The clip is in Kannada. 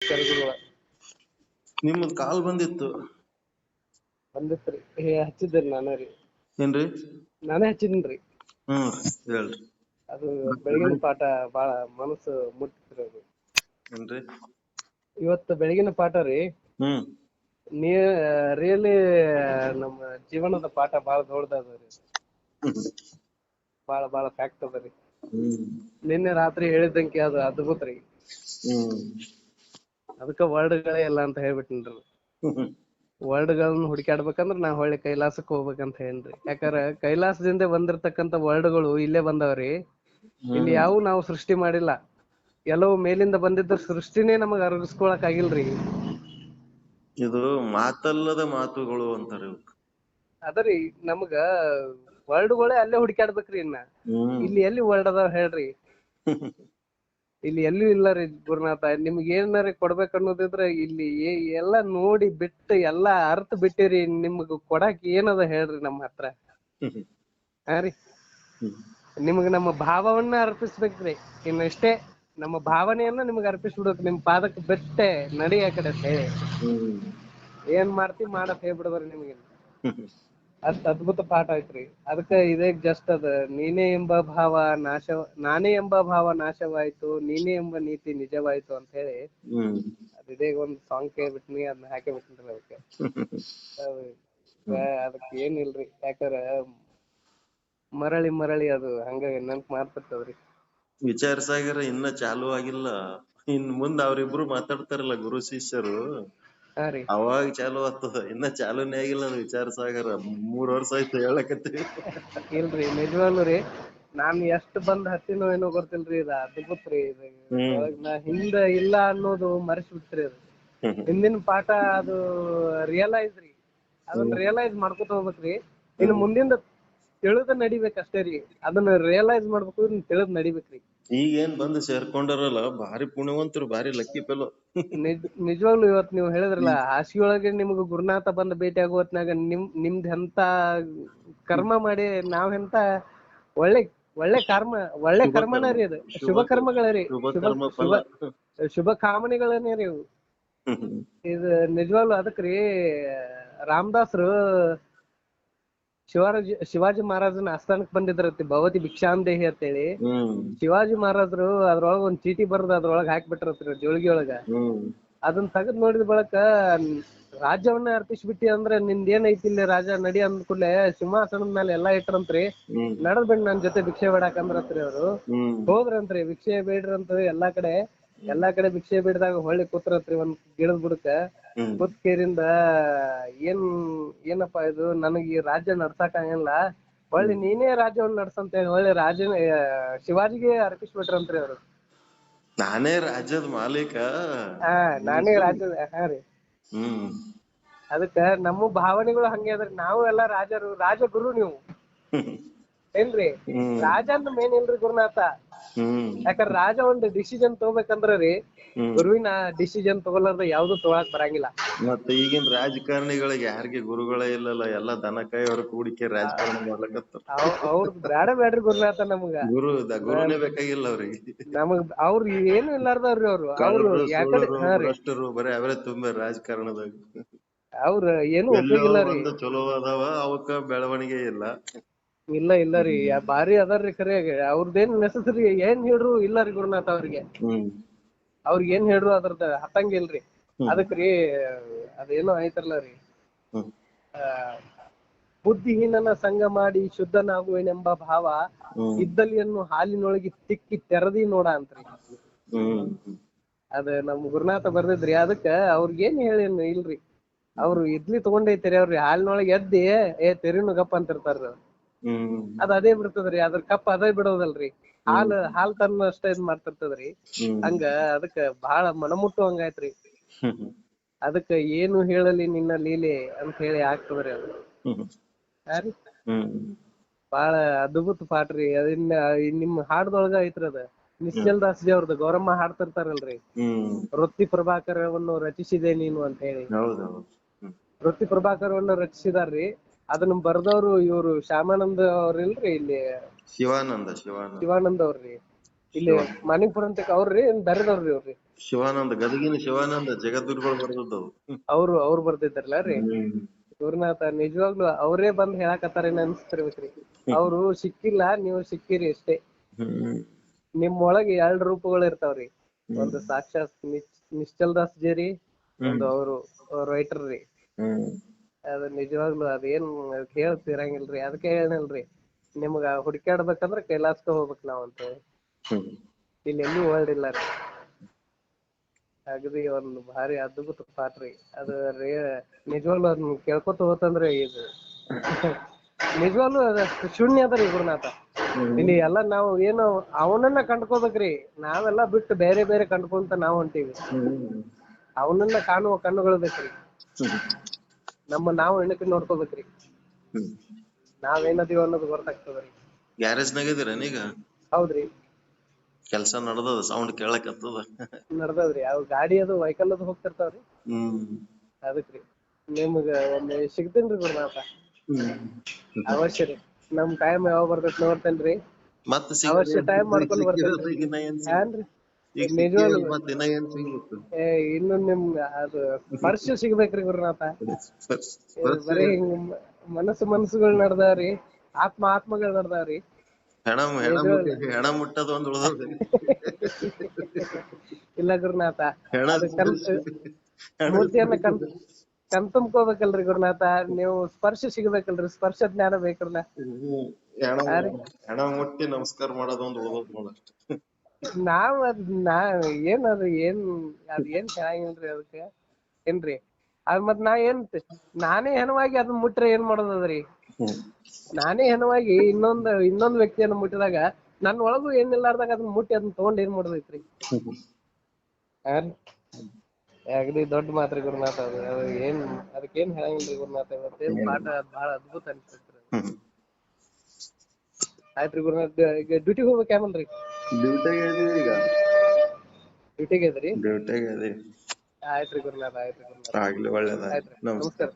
ಕರಿಗುರುಳ ನಿಮ್ಮದ್ ಕಾಲ್ ಬಂದಿತ್ತು. ಬಂದಿತ್ರಿ. ಹಚ್ಚಿದ್ರಿ ನಾನೇ ರೀ. ಏನ್ರಿ? ನಾನೇ ಹಚ್ಚಿದ್ರಿ. ಹೇಳ್ರಿ. ಅದು ಬೆಳಗಿನ ಪಾಠ ಬಾಳ ಮನಸ್ಸು ಮುಟ್ಟಿತ್ರಿ ಅದು. ಏನ್ರಿ? ಇವತ್ತು ಬೆಳಗಿನ ಪಾಠ ರೀ. ನೀ ರಿಯಲಿ ನಮ್ಮ ಜೀವನದ ಪಾಠ ಬಾಳ ದೊಡ್ಡದದ್ರಿ. ಬಾಳ ಫ್ಯಾಕ್ಟ್ ಅದ ರೀ. ನಿನ್ನೆ ರಾತ್ರಿ ಹೇಳಿದ್ದಂಗೆ ಅದು ಅದ್ಭುತ ರೀ. ಅದಕ್ಕ ವರ್ಡ್ಗಳೇ ಇಲ್ಲ ಅಂತ ಹೇಳ್ಬಿಟ್ಟಿನ್ರಿ. ವರ್ಡ್ಗಳನ್ನ ಹುಡುಕಾಡ್ಬೇಕಂದ್ರ ನಾ ಹೊಳ್ಳಿ ಕೈಲಾಸಕ್ಕೆ ಹೋಗ್ಬೇಕಂತ ಹೇಳ್ರಿ. ಯಾಕಂದ್ರ ಕೈಲಾಸದಿಂದ ಬಂದಿರತಕ್ಕಂತ ವರ್ಡ್ಗಳು ಇಲ್ಲೇ ಬಂದವ್ರಿ. ಇಲ್ಲಿ ಯಾವ ನಾವು ಸೃಷ್ಟಿ ಮಾಡಿಲ್ಲ. ಎಲ್ಲವೂ ಮೇಲಿಂದ ಬಂದಿದ್ದ ಸೃಷ್ಟಿನೇ ನಮಗ ಅರಗಿಸ್ಕೊಳಕ್ ಆಗಿಲ್ರಿ. ಇದು ಮಾತಲ್ಲದ ಮಾತುಗಳು ಅಂತಾರೆ. ಅದರಿ ನಮಗ ವರ್ಡ್ಗಳೇ ಅಲ್ಲೇ ಹುಡುಕಾಡ್ಬೇಕ್ರಿ. ಇನ್ನ ಇಲ್ಲಿ ಎಲ್ಲಿ ವರ್ಡ್ ಅದಾವ ಹೇಳ್ರಿ? ಇಲ್ಲಿ ಎಲ್ಲೂ ಇಲ್ಲ ರೀ ಗುರುನಾಥ. ನಿಮ್ಗೆ ಏನಾರ ಕೊಡ್ಬೇಕು ಅನ್ನೋದಿದ್ರ ಇಲ್ಲಿ ಎಲ್ಲಾ ನೋಡಿ ಬಿಟ್ಟು ಎಲ್ಲಾ ಅರ್ಥ ಬಿಟ್ಟಿರಿ. ನಿಮ್ಗ ಕೊಡಾಕ್ ಏನದ ಹೇಳ್ರಿ ನಮ್ಮ ಹತ್ರ? ಹಾ ರೀ, ನಿಮ್ಗ ನಮ್ಮ ಭಾವವನ್ನ ಅರ್ಪಿಸ್ಬೇಕ್ರಿ. ಇನ್ನಷ್ಟೇ ನಮ್ಮ ಭಾವನೆಯನ್ನ ನಿಮ್ಗೆ ಅರ್ಪಿಸ್ಬಿಡ್ಬೇಕು. ನಿಮ್ ಪಾದಕ್ಕೆ ಬಿಟ್ಟೆ ನಡಿ ಆ ಕಡೆ ಹೇಳಿ ಏನ್ ಮಾಡ್ತಿ ಮಾಡತ್ ಹೇಳ್ಬಿಡದ್ರಿ ನಿಮ್ಗೆ. ಅಷ್ಟ್ ಅದ್ಭುತ ಪಾಠ ಐತ್ರಿ. ಅದಕ್ಕ ಇದೇ ಜಸ್ಟ್ ಅದ. ನಾನೇ ಎಂಬ ಭಾವ ನಾಶವಾಯ್ತು, ನೀನೇ ಎಂಬ ನೀತಿ ನಿಜವಾಯ್ತು ಅಂತ ಹೇಳಿ ಅದಿದೇ ಒಂದ್ ಸಾಂಗ್ ಕೇಳ್ಬಿಟ್ನಿ. ಅದನ್ನ ಹಾಕಿ ಬಿಟ್ಟಿನ್ರಿ ಅದಕ್ಕೆ. ಅದಕ್ಕೆ ಏನಿಲ್ರಿ. ಯಾಕಂದ್ರ ಮರಳಿ ಅದು ಹಂಗ ನೆನ್ಪ್ ಮಾಡ್ತಿರ್ತದ್ರಿ. ವಿಚಾರಸಾಗರ ಇನ್ನ ಚಾಲು ಆಗಿಲ್ಲ. ಇನ್ ಮುಂದ್ ಅವ್ರಿಬ್ರು ಮಾತಾಡ್ತಾರಲ್ಲ ಗುರು ಶಿಷ್ಯರು, ಅವಾಗ ಚಾಲು ಆಗ್ತದ. ಇನ್ನ ಚಾಲುನೇ ಆಗಿಲ್ಲ ಅದು ವಿಚಾರಸಾಗರ. 3 ವರ್ಷ ಆಯ್ತು ಹೇಳಕತ್ತೀವಿ. ಇಲ್ರಿ ನಿಜವಾಗ್ಲೂ ರೀ. ನಾನ್ ಎಷ್ಟ್ ಬಂದ್ ಹತ್ತಿನೋ ಏನೋ ಗೊತ್ತಿಲ್ರಿ. ಇದು ಅದ್ಭುತ ರೀ. ನಾ ಹಿಂದ ಇಲ್ಲ ಅನ್ನೋದು ಮರೆಸಿ ಬಿಡ್ತ್ರಿ ಅದು. ಹಿಂದಿನ ಪಾಠ ಅದು ರಿಯಲೈಸ್ ರೀ. ಅದನ್ನ ರಿಯಲೈಸ್ ಮಾಡ್ಕೊತ ಹೋಗ್ಬೇಕ್ರಿ. ಇನ್ನು ಮುಂದಿಂದ ತಿಳಿದ ನಡಿಬೇಕ ಅಷ್ಟೇ ರೀ. ಅದನ್ನ ರಿಯಲೈಸ್ ಮಾಡ್ಬೇಕು, ತಿಳಿದ್ ನಡಿಬೇಕ್ರಿ. ಈಗ ಏನ್ ಬಂದು ಸೇರ್ಕೊಂಡಾರಲ್ಲ, ಭಾರಿ ಪುಣ್ಯವಂತರು, ಭಾರಿ ಲಕ್ಕಿ ಫೆಲೋ. ನಿಜವಾಗ್ಲು ಇವತ್ ನೀವು ಹೇಳಿದ್ರಲ್ಲ, ಹಾಸಿಗೆಯೊಳಗೆ ನಿಮ್ಗ ಗುರುನಾಥ ಬಂದ್ ಭೇಟಿ ಆಗೋ ಹೊತ್ನಾಗ ನಿಮ್ದ್ ಎಂತ ಕರ್ಮ ಮಾಡಿ ನಾವೆಂತ ಒಳ್ಳೆ ಕರ್ಮನ ರೀ ಅದು. ಶುಭ ಕರ್ಮಗಳ ರೀ. ಶುಭ ಕಾಮನೆಗಳನ್ನೇ ರೀ ಇವು. ಇದು ನಿಜವಾಗ್ಲು ಅದಕ್ರಿ ರಾಮದಾಸರು ಶಿವಾಜಿ ಮಹಾರಾಜನ ಆಸ್ಥಾನಕ್ ಬಂದಿದ್ರತಿ. ಭವತಿ ಭಿಕ್ಷಾಂದೇಹಿ ಅಂತೇಳಿ ಶಿವಾಜಿ ಮಹಾರಾಜರು ಅದ್ರೊಳಗ ಒಂದ್ ಚೀಟಿ ಬರ್ದ ಅದ್ರೊಳಗ ಹಾಕ್ಬಿಟ್ರತ್ರಿ ಜೋಳಿಗೆ ಒಳಗ. ಅದನ್ನ ತೆಗದ್ ನೋಡಿದ ಬಳಕ ರಾಜ್ಯವನ್ನ ಅರ್ಪಿಸ್ಬಿಟ್ಟಿ ಅಂದ್ರೆ ನಿಂದ ಏನೈತಿ ಇಲ್ಲಿ ರಾಜ ನಡಿ ಅಂದ ಕೂಡ್ಲೆ ಸಿಂಹಾಸನದ ಮೇಲೆ ಎಲ್ಲಾ ಇಟ್ರಂತ್ರಿ. ನಡದ್ ಬಿಡ್ ನನ್ ಜೊತೆ ಭಿಕ್ಷೆ ಬೇಡಾಕ್ ಅಂದ್ರತ್ರಿ ಅವ್ರು. ಹೋದ್ರಂತ್ರಿ ಭಿಕ್ಷೆ ಬೇಡ್ರಂತ ಎಲ್ಲಾ ಕಡೆ ಭಿಕ್ಷೆ ಬೇಡದಾಗ ಹೊಳ್ಳಿ ಕೂತ್ರತ್ರಿ ಒಂದ್ ಗಿಡದ ಬುಡಕ. ಕುತ್ಕೇರಿಂದ ಏನಪ್ಪಾ ಇದು, ನನಗ್ ಈ ರಾಜ್ಯ ನಡ್ಸಾಕ್ ಆಗಲ್ಲ, ಹೊಳ್ಳಿ ನೀನೇ ರಾಜ್ಯವನ್ನ ನಡ್ಸಂತ ಹೇಳಿ ಹೊಳ್ಳಿ ಶಿವಾಜಿಗೆ ಅರ್ಪಿಸ್ಬಿಟ್ರಂತ್ರಿ ಅವ್ರು. ನಾನೇ ರಾಜ್ಯದ ಮಾಲೀಕ. ನಾನೇ ರಾಜ್ಯದ. ಹಾ ರೀ. ಅದಕ್ಕ ನಮ್ಮ ಭಾವನೆಗಳು ಹಂಗೆ ಅದ್ರಿ. ನಾವು ಎಲ್ಲಾ ರಾಜಗುರು ನೀವು ಏನ್ರಿ? ರಾಜ ಅಂತ ಮೇನ್ ಇಲ್ರಿ ಗುರುನಾಥ. ಯಾಕಂದ್ರ ರಾಜ ಒಂದ್ ಡಿಸಿಷನ್ ತಗೋಬೇಕಂದ್ರ ರೀ, ಗುರುವಿನ ಡಿಸಿಷನ್ ತಗೊಲಾರ್ದ ಯಾವ್ದು ತಗೊಳಕ್ ಬರಂಗಿಲ್ಲ. ಮತ್ತೆ ಈಗಿನ ರಾಜಕಾರಣಿಗಳಿಗೆ ಯಾರಿಗೆ ಗುರುಗಳೇ ಇಲ್ಲಲ್ಲ. ಎಲ್ಲಾ ದನ ಕಾಯೋರು ಕೂಡಿಕೆ ರಾಜಕಾರಣ ಮಾಡ್ಲಕತ್ತಾರ. ಅವ್ರದ್ ಬೇಡ್ರಿ ಗುರುನಾಥ. ನಮಗ ಗುರುನೇ ಬೇಕಾಗಿಲ್ಲ ಅವ್ರಿಗೆ. ನಮಗ್ ಅವ್ರು ಏನು ಇಲ್ಲಾರ್ದವ್ರಿ. ಭ್ರಷ್ಟರು ಬರೀ ಅವರೇ ತುಂಬ ರಾಜಕಾರಣದಾಗ. ಅವ್ರ ಏನು ಉಪಯೋಗಿಲ್ಲ ರೀ. ಚಲೋ ಅದಾವ, ಅವಕ್ಕ ಬೆಳವಣಿಗೆ ಇಲ್ಲ. ಇಲ್ಲ ರೀ. ಬಾರಿ ಅದಾರ್ರಿ ಖರೆ. ಅವ್ರದ್ದೇನ್ ನೆಸಸರಿ ಏನ್ ಹೇಳ್ರು ಇಲ್ಲ ರೀ ಗುರುನಾಥ ಅವ್ರಿಗೆ. ಅವ್ರಿಗೆ ಏನ್ ಹೇಳ್ರು ಅದ್ರದ್ದು ಹತ್ತಂಗಿಲ್ರಿ. ಅದಕ್ರಿ ಅದೇನೋ ಐತರ್ಲ ರೀ, ಬುದ್ಧಿಹೀನನ ಸಂಗ ಮಾಡಿ ಶುದ್ಧನಾಗುವೆನೆಂಬ ಭಾವ ಇದ್ದಲಿಯನ್ನು ಹಾಲಿನೊಳಗೆ ತಿಕ್ಕಿ ತೆರದಿ ನೋಡ ಅಂತ್ರಿ. ಅದ ನಮ್ ಗುರುನಾಥ ಬರ್ದಿದ್ರಿ. ಅದಕ್ಕ ಅವ್ರಿಗೇನ್ ಹೇಳೇನು ಇಲ್ರಿ. ಅವ್ರು ಇಡ್ಲಿ ತಗೊಂಡೇ ತೆರೆಯವ್ರಿ, ಹಾಲಿನೊಳಗೆ ಎದ್ದಿ ತೆರಿನು ಗಪ್ಪ ಅಂತಿರ್ತಾರ್ರಿ. ಅದ್ ಅದೇ ಬಿಡ್ತದ್ರಿ. ಅದ್ರ ಕಪ್ಪ ಅದೇ ಬಿಡೋದಲ್ರಿ. ಹಾಲ್ ತನ್ನ ಅಷ್ಟ ಇದ್ ಮಾಡ್ತಿರ್ತದ್ರಿ. ಹಂಗ ಅದಕ್ಕ ಬಹಳ ಮನಮುಟ್ಟುವಂಗಾಯ್ತ್ರಿ. ಅದಕ್ಕ ಏನು ಹೇಳಲಿ ನಿನ್ನ ಲೀಲೆ ಅಂತ ಹೇಳಿ ಆಗ್ತದ್ರಿ ಅದು. ಬಾಳ ಅದ್ಭುತ ಪಾಠ್ರಿ. ಅದನ್ನ ನಿಮ್ ಹಾಡ್ದೊಳಗ ಐತ್ರಿ ಅದ. ನಿಶ್ಚಲ್ ದಾಸ್ ಜಿ ಅವ್ರದ್ದು ಗೌರಮ್ಮ ಹಾಡ್ತಿರ್ತಾರಲ್ರಿ, ವೃತ್ತಿ ಪ್ರಭಾಕರವನ್ನು ರಚಿಸಿದೆ ನೀನು ಅಂತ ಹೇಳಿ. ವೃತ್ತಿ ಪ್ರಭಾಕರವನ್ನು ರಚಿಸಿದಾರ್ರಿ. ಅದನ್ನ ಬರ್ದವ್ರು ಇವ್ರು ಶ್ಯಾಮಾನಂದ ಅವ್ರ ಇಲ್ರಿ, ಇಲ್ಲಿ ಶಿವಾನಂದ ಅವ್ರಿ. ಇಲ್ಲಿ ಮಾನಿಕ್ಪುರ ಅಂತ ಅವ್ರಿ ಬೇರೆದವ್ರಿ ಅವ್ರಿ ಶಿವಾನಂದ ಗದಗಿನ ಶಿವಾನಂದ ಜಗದ್ಗುರುಗಳು ಬರ್ದದ್ದವು. ಅವ್ರು ಬರ್ದಿದ್ದಾರಲ್ಲ ರೀ ಗುರುನಾಥ. ನಿಜವಾಗ್ಲು ಅವರೇ ಬಂದ್ ಹೇಳಾಕತ್ತಾರೇನ ಅನ್ಸ್ತಿರ್ಬೇಕ್ರಿ. ಅವ್ರು ಸಿಕ್ಕಿಲ್ಲ, ನೀವು ಸಿಕ್ಕಿರಿ ಅಷ್ಟೇ. ನಿಮ್ ಒಳಗೆ 2 ರೂಪಗಳು ಇರ್ತಾವ್ರಿ. ಒಂದು ಸಾಕ್ಷಾತ್ ನಿಶ್ಚಲ್ ದಾಸ್ ಜೇರಿ, ಒಂದು ಅವರು ರೈಟರ್ ರೀ. ಅದ ನಿಜವಾಗ್ಲು ಅದೇನ್ ಹೇಳ್ತಿರಂಗಿಲ್ರಿ. ಅದಕ್ಕೆ ಹೇಳಲ್ರಿ, ನಿಮ್ಗ ಹುಡುಕ್ಯಾಡ್ಬೇಕಂದ್ರ ಕೈಲಾಸಕ ಹೋಗ್ಬೇಕ್ ನಾವ್ ಅಂತ. ಇಲ್ಲಿ ಎಲ್ಲಿ ವರ್ಲ್ಡ್ ಇಲ್ಲ ರೀ. ಅಗದಿ ಒಂದು ಭಾರಿ ಅದ್ಭುತ ಪಾಠ ರೀ ಅದು. ನಿಜವಾಗ್ಲು ಅದನ್ನ ಕೇಳ್ಕೊತ ಹೋತಂದ್ರೆ ಇದು ನಿಜವಾಗ್ಲು ಅದಷ್ಟು ಶೂನ್ಯ ಅದ ರೀ ಗುರುನಾಥ. ಇಲ್ಲಿ ಎಲ್ಲಾ ನಾವು ಏನು ಅವನನ್ನ ಕಂಡ್ಕೋಬೇಕ್ರಿ. ನಾವೆಲ್ಲಾ ಬಿಟ್ಟು ಬೇರೆ ಬೇರೆ ಕಂಡ್ಕೊಂತ ನಾವ್ ಹೊಂಟೀವಿ. ಅವನನ್ನ ಕಾಣುವ ಕಣ್ಣುಗಳು ಬೇಕ್ರಿ. ನಾವು ಹೆಣಕಿ ನೋಡ್ಕೋಬೇಕ್ರಿ. ನಾವೇನದೀವ ಅನ್ನೋದು ಗೊತ್ತಾಗ್ತದ್ರಿ. ಗ್ಯಾರೇಜ್ನಾಗ ಇದೀರ ನೀಗ? ಹೌದ್ರಿ, ಕೆಲ್ಸ ನಡ್ದದ, ಸೌಂಡ್ ಕೇಳಕತ್ತದ. ನಡ್ದದ್ರಿ. ಅವ್ ಗಾಡಿ ಅದು ವೆಹಿಕಲ್ ಅದು ಹೋಗ್ತಿರ್ತಾವ್ರಿ. ಅದಕ್ರಿ ನಿಮ್ಗ ಒಮ್ಮೆ ಸಿಗ್ತೇನ್ರಿ ಗುರುನಾಥ. ಅವಶ್ಯ ರೀ. ನಮ್ ಟೈಮ್ ಯಾವಾಗ ಬರ್ತೈತಿ ನೋಡ್ತೇನ್ರಿ. ಅವಶ್ಯ ಟೈಮ್ ಮಾಡ್ಕೊಂಡ್ ಬರ್ತೇನ್ರಿ. ನಿಜವಾಗ್ಲು ಇನ್ನು ನಿಮ್ ಅದು ಸ್ಪರ್ಶ ಸಿಗ್ಬೇಕ್ರಿ ಗುರುನಾಥ. ಬರೀ ಹಿಂಗ್ ಮನಸ್ಸುಗಳು ನಡ್ದಾವ್ರಿ, ಆತ್ಮಗಳು ನಡ್ದಾವ್ರಿ. ಹೆಣ ಮುಟ್ಟದ ಒಂದ್ ಉಳ್ದ ಇಲ್ಲ ಗುರುನಾಥ, ಮೂರ್ತಿಯನ್ನ ಕಣ್ತುಂಬ್ಕೋಬೇಕಲ್ರಿ ಗುರುನಾಥ. ನೀವು ಸ್ಪರ್ಶ ಸಿಗ್ಬೇಕಲ್ರಿ, ಸ್ಪರ್ಶ ಜ್ಞಾನ ಬೇಕಲ್ಲ. ಹೆಣ ಮುಟ್ಟಿ ನಮಸ್ಕಾರ ಮಾಡೋದೊಂದು ಉಳ್ದದ್ ನೋಡಷ್ಟ. ನಾವ್ ಏನದು ಅದೇನ್ ಚೆನ್ನಾಗಿಲ್ರಿ ಅದಕ್ಕೆ ಏನ್ರಿ. ಅದ್ ಮತ್ ನಾನೇ ಹೆಣವಾಗಿ ಅದನ್ನ ಮುಟ್ರೆ ಏನ್ ಮಾಡೋದದ್ರಿ? ನಾನೇ ಹೆಣವಾಗಿ ಇನ್ನೊಂದ್ ವ್ಯಕ್ತಿಯನ್ನ ಮುಟ್ಟಿದಾಗ ನನ್ ಒಳಗೂ ಏನಿಲ್ಲಾರ್ದಾಗ ಅದನ್ನ ಮುಟ್ಟಿ ಅದನ್ನ ತಗೊಂಡ್ ಏನ್ ಮಾಡೋದೈತ್ರಿ? ಅಗದಿ ದೊಡ್ಡ ಮಾತ್ರಿ ಗುರುನಾಥ. ಅದು ಅದಕ್ಕೇನ್ ಹೇಳಂಗಿಲ್ರಿ ಗುರುನಾಥ. ಇವತ್ತೇನ್ ಪಾಠ ಬಹಳ ಅದ್ಭುತ ಅನ್ಸತ್ರಿ. ಆಯ್ತ್ರಿ ಗುರುನಾಥ, ಈಗ ಡ್ಯೂಟಿಗೆ ಹೋಗ್ಬೇಕು ಯಾಮಲ್ರಿ? ಡ್ಯೂಟಿಗೆ ಇದ್ರಿ? ಆಯ್ತ್ರಿ ಗುರುನಾಥ, ಆಯ್ತ್ರಿ ಗುರುನಾಥ. ಆಗ್ಲಿ, ಒಳ್ಳೇದಾಯ್ತು. ನಮಸ್ಕಾರ.